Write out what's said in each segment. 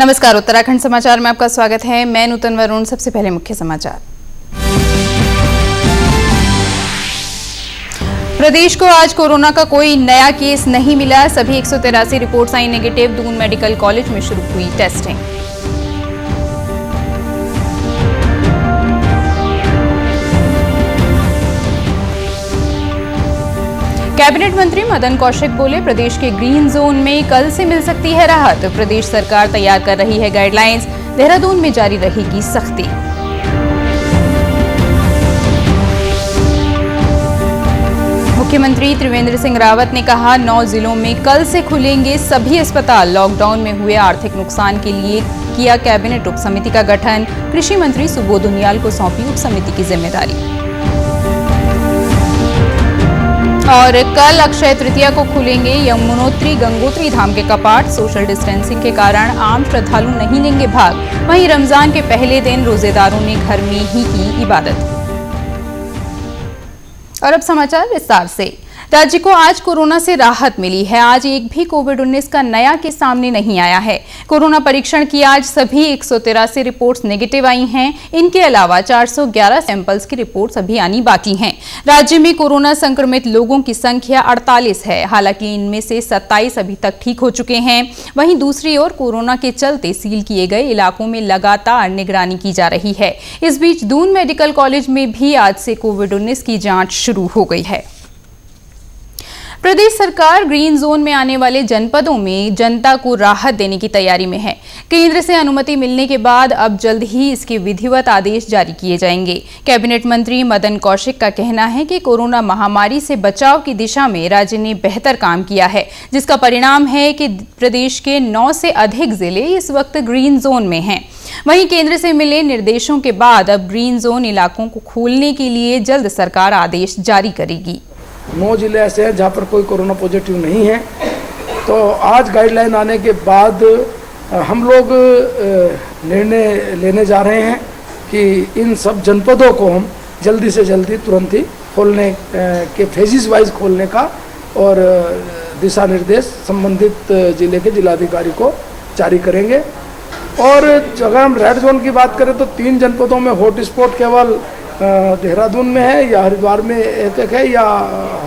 नमस्कार, उत्तराखंड समाचार में आपका स्वागत है। मैं नूतन वरुण। सबसे पहले मुख्य समाचार। प्रदेश को आज कोरोना का कोई नया केस नहीं मिला। सभी 183 रिपोर्ट्स आई नेगेटिव। दून मेडिकल कॉलेज में शुरू हुई टेस्टिंग। कैबिनेट मंत्री मदन कौशिक बोले, प्रदेश के ग्रीन जोन में कल से मिल सकती है राहत। प्रदेश सरकार तैयार कर रही है गाइडलाइंस। देहरादून में जारी रहेगी सख्ती। मुख्यमंत्री त्रिवेंद्र सिंह रावत ने कहा, 9 जिलों में कल से खुलेंगे सभी अस्पताल। लॉकडाउन में हुए आर्थिक नुकसान के लिए किया कैबिनेट उप समिति का गठन। कृषि मंत्री सुबोध उनियाल को सौंपी उप समिति की जिम्मेदारी। और कल अक्षय तृतीया को खुलेंगे यमुनोत्री गंगोत्री धाम के कपाट। सोशल डिस्टेंसिंग के कारण आम श्रद्धालु नहीं लेंगे भाग। वहीं रमजान के पहले दिन रोजेदारों ने घर में ही की इबादत। और अब समाचार विस्तार से। राज्य को आज कोरोना से राहत मिली है। आज एक भी कोविड-19 का नया केस सामने नहीं आया है। कोरोना परीक्षण की आज सभी 183 रिपोर्ट्स नेगेटिव आई हैं। इनके अलावा 411 सैंपल्स की रिपोर्ट्स अभी आनी बाकी हैं। राज्य में कोरोना संक्रमित लोगों की संख्या 48 है। हालांकि इनमें से 27 अभी तक ठीक हो चुके हैं। वहीं दूसरी ओर कोरोना के चलते सील किए गए इलाकों में लगातार निगरानी की जा रही है। इस बीच दून मेडिकल कॉलेज में भी आज से कोविड-19 की जांच शुरू हो गई है। प्रदेश सरकार ग्रीन जोन में आने वाले जनपदों में जनता को राहत देने की तैयारी में है। केंद्र से अनुमति मिलने के बाद अब जल्द ही इसके विधिवत आदेश जारी किए जाएंगे। कैबिनेट मंत्री मदन कौशिक का कहना है कि कोरोना महामारी से बचाव की दिशा में राज्य ने बेहतर काम किया है, जिसका परिणाम है कि प्रदेश के 9 से अधिक जिले इस वक्त ग्रीन जोन में हैं। वहीं केंद्र से मिले निर्देशों के बाद अब ग्रीन जोन इलाकों को खोलने के लिए जल्द सरकार आदेश जारी करेगी। 9 जिले ऐसे हैं जहाँ पर कोई कोरोना पॉजिटिव नहीं है। तो आज गाइडलाइन आने के बाद हम लोग निर्णय लेने जा रहे हैं कि इन सब जनपदों को हम जल्दी से जल्दी तुरंत ही खोलने के फेजिस वाइज खोलने का और दिशा निर्देश संबंधित जिले के जिलाधिकारी को जारी करेंगे। और अगर हम रेड जोन की बात करें तो 3 जनपदों में हॉट स्पॉट केवल देहरादून में है, या हरिद्वार में एक है, या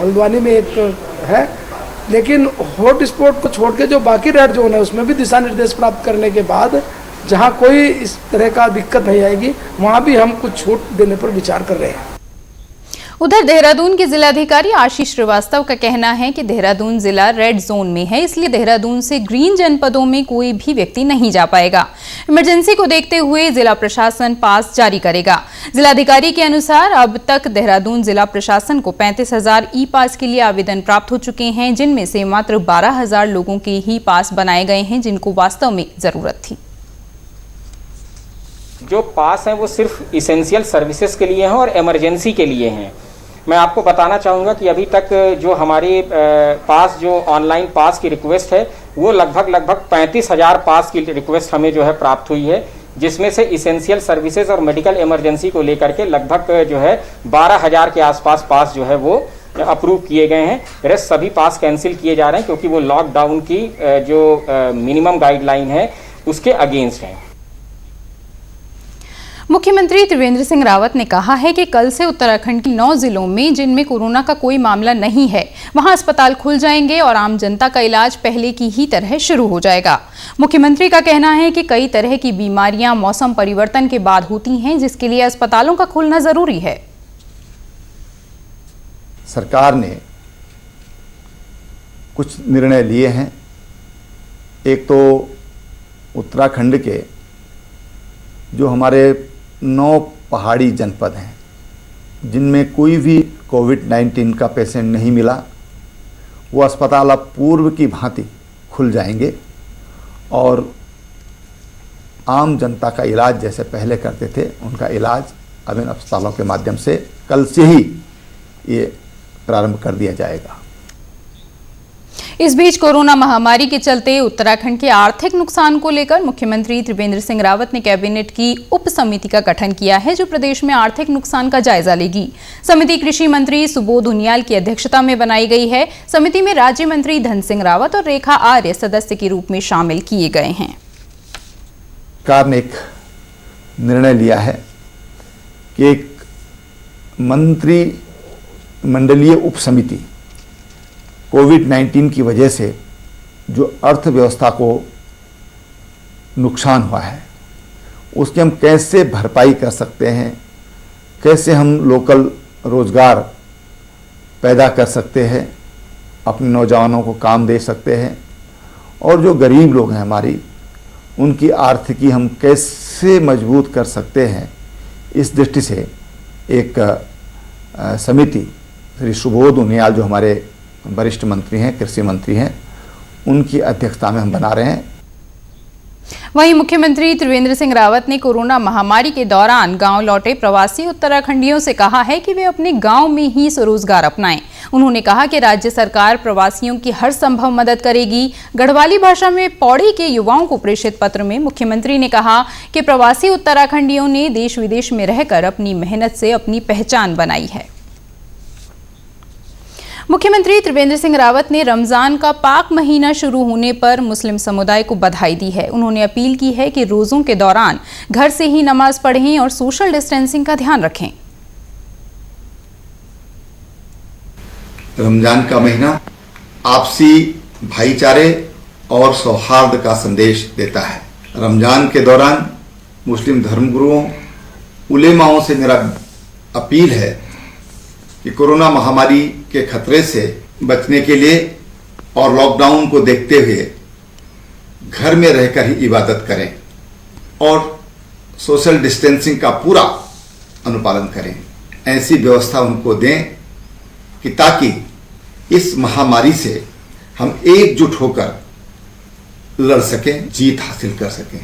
हल्द्वानी में एक है। लेकिन हॉट स्पॉट को छोड़ के जो बाकी रेड जोन है उसमें भी दिशा निर्देश प्राप्त करने के बाद जहां कोई इस तरह का दिक्कत नहीं आएगी वहां भी हम कुछ छूट देने पर विचार कर रहे हैं। उधर देहरादून के जिलाधिकारी आशीष श्रीवास्तव का कहना है कि देहरादून जिला रेड जोन में है, इसलिए देहरादून से ग्रीन जनपदों में कोई भी व्यक्ति नहीं जा पाएगा। इमरजेंसी को देखते हुए जिला प्रशासन पास जारी करेगा। जिलाधिकारी के अनुसार अब तक देहरादून जिला प्रशासन को 35,000 ई पास के लिए आवेदन प्राप्त हो चुके हैं, जिनमें से मात्र 12,000 लोगों के ही पास बनाए गए हैं, जिनको वास्तव में जरूरत थी। जो पास हैं वो सिर्फ इसेंशियल सर्विसेज के लिए हैं और इमरजेंसी के लिए हैं। मैं आपको बताना चाहूँगा कि अभी तक जो हमारे पास जो ऑनलाइन पास की रिक्वेस्ट है वो लगभग 35,000 पास की रिक्वेस्ट हमें जो है प्राप्त हुई है, जिसमें से इसेंशियल सर्विसेज और मेडिकल इमरजेंसी को लेकर के लगभग जो है 12,000 के आसपास पास जो है वो अप्रूव किए गए हैं। रेस्ट सभी पास कैंसिल किए जा रहे हैं क्योंकि वो लॉकडाउन की जो मिनिमम गाइडलाइन है उसके अगेंस्ट हैं। मुख्यमंत्री त्रिवेंद्र सिंह रावत ने कहा है कि कल से उत्तराखंड के 9 जिलों में जिनमें कोरोना का कोई मामला नहीं है वहां अस्पताल खुल जाएंगे और आम जनता का इलाज पहले की ही तरह शुरू हो जाएगा। मुख्यमंत्री का कहना है कि कई तरह की बीमारियां मौसम परिवर्तन के बाद होती हैं, जिसके लिए अस्पतालों का खुलना जरूरी है। सरकार ने कुछ निर्णय लिए हैं। एक तो उत्तराखंड के जो हमारे 9 पहाड़ी जनपद हैं जिनमें कोई भी कोविड-19 का पेशेंट नहीं मिला, वो अस्पताल अब पूर्व की भांति खुल जाएंगे और आम जनता का इलाज जैसे पहले करते थे उनका इलाज अब इन अस्पतालों के माध्यम से कल से ही ये प्रारंभ कर दिया जाएगा। इस बीच कोरोना महामारी के चलते उत्तराखंड के आर्थिक नुकसान को लेकर मुख्यमंत्री त्रिवेंद्र सिंह रावत ने कैबिनेट की उप समिति का गठन किया है, जो प्रदेश में आर्थिक नुकसान का जायजा लेगी। समिति कृषि मंत्री सुबोध उनियाल की अध्यक्षता में बनाई गई है। समिति में राज्य मंत्री धन सिंह रावत और रेखा आर्य सदस्य के रूप में शामिल किए गए हैं। सरकार ने एक निर्णय लिया है कि एक मंत्रिमंडलीय उपसमिति कोविड-19 की वजह से जो अर्थव्यवस्था को नुकसान हुआ है उसकी हम कैसे भरपाई कर सकते हैं, कैसे हम लोकल रोजगार पैदा कर सकते हैं, अपने नौजवानों को काम दे सकते हैं और जो गरीब लोग हैं हमारी उनकी आर्थिकी हम कैसे मजबूत कर सकते हैं, इस दृष्टि से एक समिति श्री सुबोध उनियाल जो हमारे वरिष्ठ मंत्री हैं, कृषि मंत्री हैं, उनकी अध्यक्षता में हम बना रहे हैं। वहीं मुख्यमंत्री त्रिवेंद्र सिंह रावत ने कोरोना महामारी के दौरान गांव लौटे प्रवासी उत्तराखंडियों से कहा है कि वे अपने गांव में ही स्वरोजगार अपनाएं। उन्होंने कहा कि राज्य सरकार प्रवासियों की हर संभव मदद करेगी। गढ़वाली भाषा में पौड़ी के युवाओं को प्रेषित पत्र में मुख्यमंत्री ने कहा कि प्रवासी उत्तराखंडियों ने देश विदेश में रहकर अपनी मेहनत से अपनी पहचान बनाई है। मुख्यमंत्री त्रिवेंद्र सिंह रावत ने रमजान का पाक महीना शुरू होने पर मुस्लिम समुदाय को बधाई दी है। उन्होंने अपील की है कि रोजों के दौरान घर से ही नमाज पढ़ें और सोशल डिस्टेंसिंग का ध्यान रखें। रमजान का महीना आपसी भाईचारे और सौहार्द का संदेश देता है। रमजान के दौरान मुस्लिम धर्मगुरुओं, उलेमाओं से मेरा अपील है कि कोरोना महामारी के खतरे से बचने के लिए और लॉकडाउन को देखते हुए घर में रहकर ही इबादत करें और सोशल डिस्टेंसिंग का पूरा अनुपालन करें। ऐसी व्यवस्था उनको दें कि ताकि इस महामारी से हम एकजुट होकर लड़ सकें, जीत हासिल कर सकें।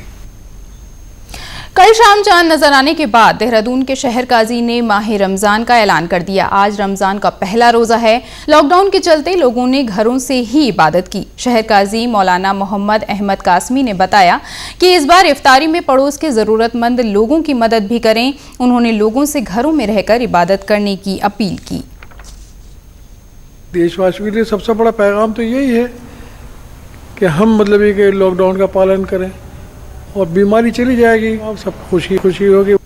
कल शाम चांद नजर आने के बाद देहरादून के शहर काजी ने माह रमजान का ऐलान कर दिया। आज रमजान का पहला रोजा है। लॉकडाउन के चलते लोगों ने घरों से ही इबादत की। शहर काजी मौलाना मोहम्मद अहमद कासमी ने बताया कि इस बार इफ्तारी में पड़ोस के जरूरतमंद लोगों की मदद भी करें। उन्होंने लोगों से घरों में रहकर इबादत करने की अपील की। देशवासियों के लिए सबसे बड़ा पैगाम तो यही है कि हम मतलब ये लॉकडाउन का पालन करें और बीमारी चली जाएगी, सब खुशी खुशी होगी।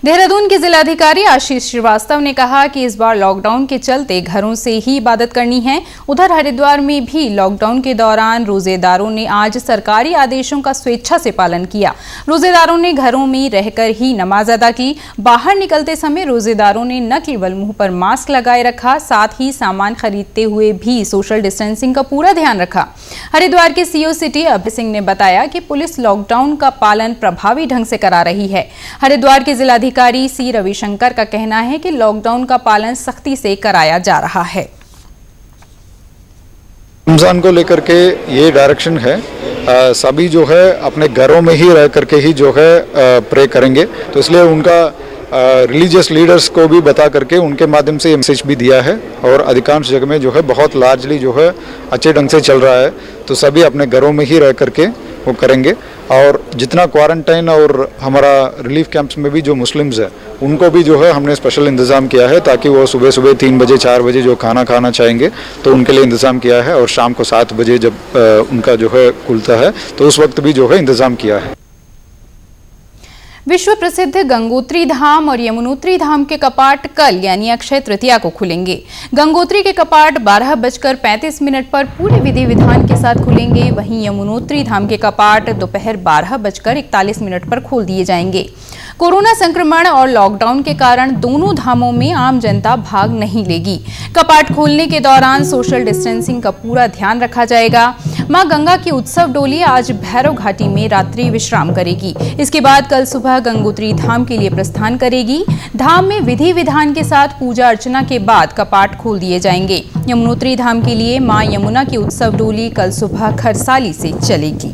देहरादून के जिलाधिकारी आशीष श्रीवास्तव ने कहा कि इस बार लॉकडाउन के चलते घरों से ही इबादत करनी है। उधर हरिद्वार में भी लॉकडाउन के दौरान रोजेदारों ने आज सरकारी आदेशों का स्वेच्छा से पालन किया। रोजेदारों ने घरों में रहकर ही नमाज अदा की। बाहर निकलते समय रोजेदारों ने न केवल मुंह पर मास्क लगाए रखा, साथ ही सामान खरीदते हुए भी सोशल डिस्टेंसिंग का पूरा ध्यान रखा। हरिद्वार के सीओ सिटी अभय सिंह ने बताया कि पुलिस लॉकडाउन का पालन प्रभावी ढंग से करा रही है। हरिद्वार के जिलाधिकारी सी रविशंकर का कहना है कि लॉकडाउन का पालन सख्ती से कराया जा रहा है। रमजान को लेकर के ये डायरेक्शन है, सभी जो है अपने घरों में ही रह करके ही जो है प्रे करेंगे। तो इसलिए उनका रिलीजियस लीडर्स को भी बता करके उनके माध्यम से ये मैसेज भी दिया है और अधिकांश जगह में जो है बहुत लार्जली जो है अच्छे ढंग से चल रहा है। तो सभी अपने घरों में ही रह करके वो करेंगे और जितना क्वारंटाइन और हमारा रिलीफ कैंप्स में भी जो मुस्लिम्स हैं उनको भी जो है हमने स्पेशल इंतज़ाम किया है ताकि वो सुबह सुबह 3 बजे 4 बजे जो खाना खाना चाहेंगे तो उनके लिए इंतज़ाम किया है और शाम को 7 बजे जब उनका जो है खुलता है तो उस वक्त भी जो है इंतज़ाम किया है। विश्व प्रसिद्ध गंगोत्री धाम और यमुनोत्री धाम के कपाट कल यानी अक्षय तृतीया को खुलेंगे। गंगोत्री के कपाट 12:35 पर पूरे विधि विधान के साथ खुलेंगे। वहीं यमुनोत्री धाम के कपाट दोपहर 12:41 पर खोल दिए जाएंगे। कोरोना संक्रमण और लॉकडाउन के कारण दोनों धामों में आम जनता भाग नहीं लेगी। कपाट खोलने के दौरान सोशल डिस्टेंसिंग का पूरा ध्यान रखा जाएगा। मां गंगा की उत्सव डोली आज भैरव घाटी में रात्रि विश्राम करेगी। इसके बाद कल सुबह गंगोत्री धाम के लिए प्रस्थान करेगी। धाम में विधि विधान के साथ पूजा अर्चना के बाद कपाट खोल दिए जाएंगे। यमुनोत्री धाम के लिए मां यमुना की उत्सव डोली कल सुबह खरसाली से चलेगी।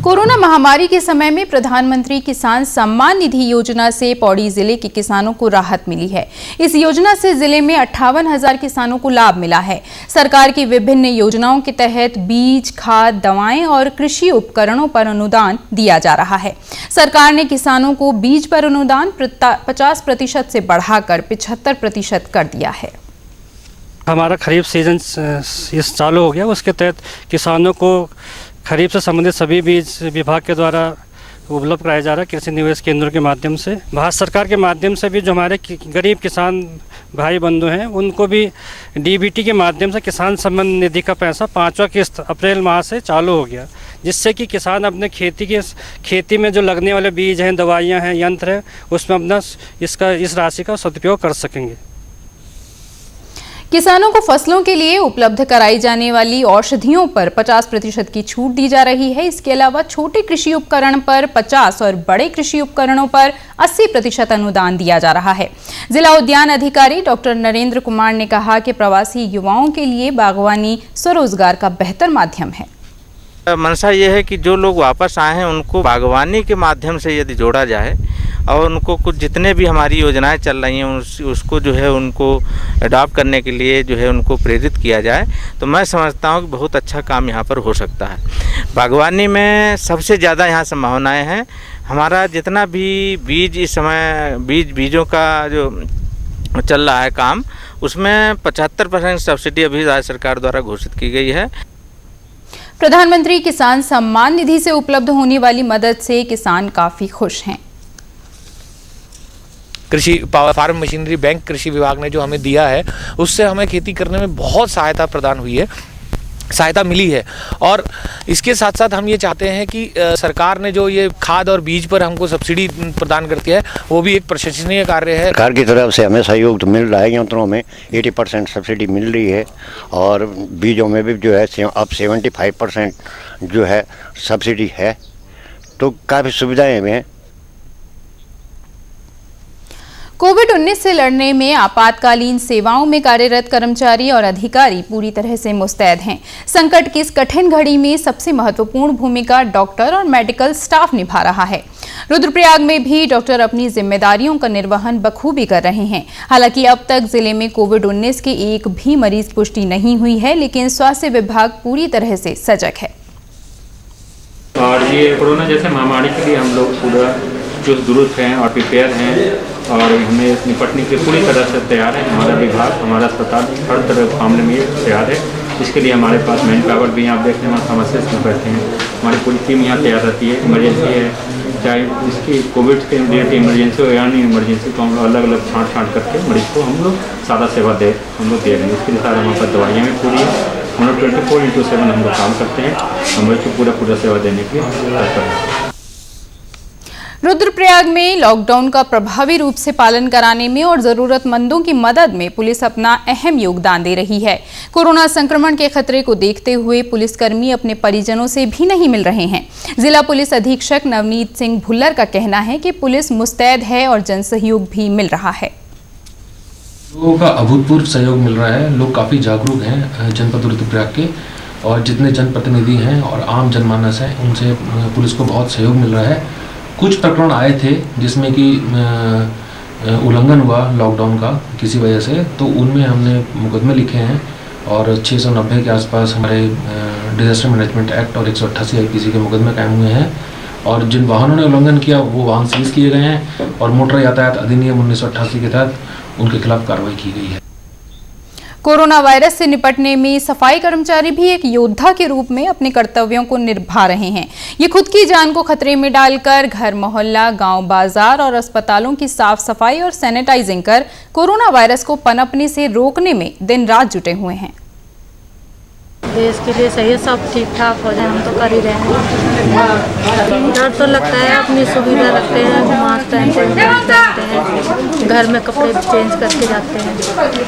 कोरोना महामारी के समय में प्रधानमंत्री किसान सम्मान निधि योजना से पौड़ी जिले के किसानों को राहत मिली है। इस योजना से जिले में 58,000 किसानों को लाभ मिला है। सरकार की विभिन्न योजनाओं के तहत बीज, खाद, दवाएं और कृषि उपकरणों पर अनुदान दिया जा रहा है। सरकार ने किसानों को बीज पर अनुदान 50% से बढ़ाकर 75% कर दिया है। हमारा खरीफ सीजन चालू हो गया, उसके तहत किसानों को खरीफ से संबंधित सभी बीज विभाग के द्वारा उपलब्ध कराया जा रहा है कृषि निवेश केंद्रों के माध्यम से। भारत सरकार के माध्यम से भी जो हमारे गरीब किसान भाई बंधु हैं उनको भी डीबीटी के माध्यम से किसान सम्मान निधि का पैसा 5वां किस्त अप्रैल माह से चालू हो गया, जिससे कि किसान अपने खेती में जो लगने वाले बीज हैं, दवाइयाँ हैं, यंत्र हैं, उसमें अपना इस राशि का सदुपयोग कर सकेंगे। किसानों को फसलों के लिए उपलब्ध कराई जाने वाली औषधियों पर 50% की छूट दी जा रही है। इसके अलावा छोटे कृषि उपकरण पर 50 और बड़े कृषि उपकरणों पर 80% अनुदान दिया जा रहा है। जिला उद्यान अधिकारी डॉक्टर नरेंद्र कुमार ने कहा कि प्रवासी युवाओं के लिए बागवानी स्वरोजगार का बेहतर माध्यम है। मंशा ये है कि जो लोग वापस आए हैं उनको बागवानी के माध्यम से यदि जोड़ा जाए और उनको कुछ जितने भी हमारी योजनाएं चल रही हैं उसको जो है उनको अडॉप्ट करने के लिए जो है उनको प्रेरित किया जाए, तो मैं समझता हूं कि बहुत अच्छा काम यहां पर हो सकता है। बागवानी में सबसे ज़्यादा यहां संभावनाएं हैं। हमारा जितना भी बीज इस समय बीजों का जो चल रहा है काम, उसमें 75% सब्सिडी अभी राज्य सरकार द्वारा घोषित की गई है। प्रधानमंत्री किसान सम्मान निधि से उपलब्ध होने वाली मदद से किसान काफी खुश हैं। कृषि फार्म मशीनरी बैंक कृषि विभाग ने जो हमें दिया है उससे हमें खेती करने में बहुत सहायता प्रदान हुई है, सहायता मिली है। और इसके साथ साथ हम ये चाहते हैं कि सरकार ने जो ये खाद और बीज पर हमको सब्सिडी प्रदान करती है वो भी एक प्रशंसनीय कार्य है। सरकार की तरफ से हमें सहयोग तो मिल रहा है, यंत्रों में 80% सब्सिडी मिल रही है और बीजों में भी जो है अब 75% जो है सब्सिडी है, तो काफ़ी सुविधाएं हैं। कोविड-19 से लड़ने में आपातकालीन सेवाओं में कार्यरत कर्मचारी और अधिकारी पूरी तरह से मुस्तैद हैं। संकट की इस कठिन घड़ी में सबसे महत्वपूर्ण भूमिका डॉक्टर और मेडिकल स्टाफ निभा रहा है। रुद्रप्रयाग में भी डॉक्टर अपनी जिम्मेदारियों का निर्वहन बखूबी कर रहे हैं। हालांकि अब तक जिले में कोविड-19 के एक भी मरीज पुष्टि नहीं हुई है, लेकिन स्वास्थ्य विभाग पूरी तरह से सजग है। और ये कोरोना जैसे महामारी के लिए हम लोग पूरा चुस्त दुरुस्त हैं और प्रिपेयर हैं और हमें निपटने के पूरी तरह से तैयार है। हमारा विभाग, हमारा अस्पताल हर तरह मामले में तैयार है। इसके लिए हमारे पास मैन पावर भी आप देखते हैं, फार्मासिस्ट में बैठे हैं, हमारी पूरी टीम यहाँ तैयार रहती है। इमरजेंसी है, चाहे इसकी कोविड के रिलेटेड इमरजेंसी हो या नहीं इमरजेंसी, तो हम लोग अलग अलग छाँट करके मरीज को हम लोग सादा सेवा दे रहे हैं। इसके लिए सारे हमारे पास दवाइयाँ भी पूरी है। हम लोग 24/7 हम लोग काम करते हैं, हम मरीज को पूरा सेवा देने के लिए तत्पर हैं। रुद्रप्रयाग में लॉकडाउन का प्रभावी रूप से पालन कराने में और जरूरतमंदों की मदद में पुलिस अपना अहम योगदान दे रही है। कोरोना संक्रमण के खतरे को देखते हुए पुलिसकर्मी अपने परिजनों से भी नहीं मिल रहे हैं। जिला पुलिस अधीक्षक नवनीत सिंह भुल्लर का कहना है कि पुलिस मुस्तैद है और जनसहयोग भी मिल रहा है। लोगों का अभूतपूर्व सहयोग मिल रहा है। लोग काफ़ी जागरूक हैं जनपद रुद्रप्रयाग के, और जितने जनप्रतिनिधि हैं और आम जनमानस हैं उनसे पुलिस को बहुत सहयोग मिल रहा है। कुछ प्रकरण आए थे जिसमें कि उल्लंघन हुआ लॉकडाउन का किसी वजह से, तो उनमें हमने मुकदमे लिखे हैं और 690 के आसपास हमारे डिजास्टर मैनेजमेंट एक्ट और 188 IPC के मुकदमे कायम हुए हैं। और जिन वाहनों ने उल्लंघन किया वो वाहन सीज किए गए हैं और मोटर यातायात अधिनियम 1988 के तहत उनके खिलाफ कार्रवाई की गई है। कोरोना वायरस से निपटने में सफाई कर्मचारी भी एक योद्धा के रूप में अपने कर्तव्यों को निभा रहे हैं। ये खुद की जान को खतरे में डालकर घर मोहल्ला, गांव, बाजार और अस्पतालों की साफ सफाई और सैनिटाइजिंग कर कोरोना वायरस को पनपने से रोकने में दिन रात जुटे हुए हैं। देश के लिए सही सब ठीक ठाक हो जाए, हम तो कर ही रहे हैं। डर तो लगता है, अपनी सुविधा रखते हैं, मास्क पहनते हैं, घर में कपड़े चेंज करके जाते हैं।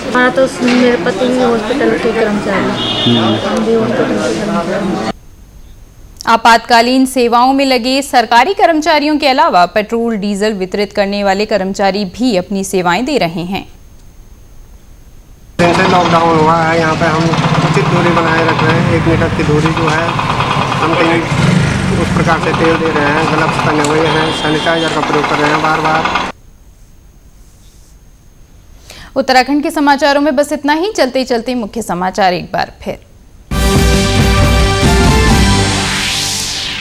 हमारा तो मेरे पति भी हॉस्पिटल के कर्मचारी, हम भी हॉस्पिटल के कर्मचारी। आपातकालीन सेवाओं में लगे सरकारी कर्मचारियों के अलावा पेट्रोल डीजल वितरित करने वाले कर्मचारी भी अपनी सेवाएं दे रहे हैं। जैसे लॉकडाउन हुआ है, यहाँ पे हम उचित दूरी बनाए रख रहे हैं। 1 मीटर की दूरी जो है हम कहीं उस प्रकार से तेल दे रहे हैं, ग्लव्स पहने हुए हैं, सैनिटाइजर का प्रयोग कर रहे हैं बार-बार। उत्तराखंड के समाचारों में बस इतना ही। चलते चलते मुख्य समाचार एक बार फिर।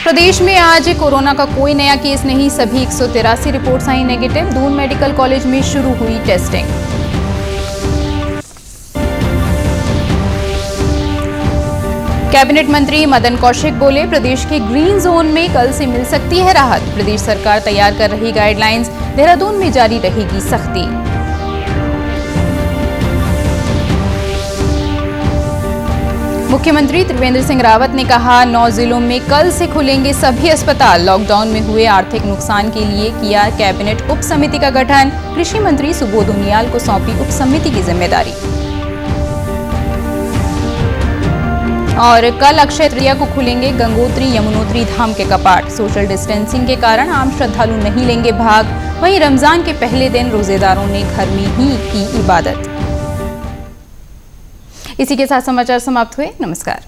प्रदेश में आज कोरोना का कोई नया केस नहीं, सभी 183 रिपोर्ट्स आई नेगेटिव। दून मेडिकल कॉलेज में शुरू हुई टेस्टिंग। कैबिनेट मंत्री मदन कौशिक बोले, प्रदेश के ग्रीन जोन में कल से मिल सकती है राहत। प्रदेश सरकार तैयार कर रही गाइडलाइंस, देहरादून में जारी रहेगी सख्ती। मुख्यमंत्री त्रिवेंद्र सिंह रावत ने कहा, 9 जिलों में कल से खुलेंगे सभी अस्पताल। लॉकडाउन में हुए आर्थिक नुकसान के लिए किया कैबिनेट उप समिति का गठन। कृषि मंत्री सुबोध उनियाल को सौंपी उप समिति की जिम्मेदारी। और कल अक्षय तृतीया को खुलेंगे गंगोत्री यमुनोत्री धाम के कपाट। सोशल डिस्टेंसिंग के कारण आम श्रद्धालु नहीं लेंगे भाग। वहीं रमजान के पहले दिन रोजेदारों ने घर में ही की इबादत। इसी के साथ समाचार समाप्त हुए। नमस्कार।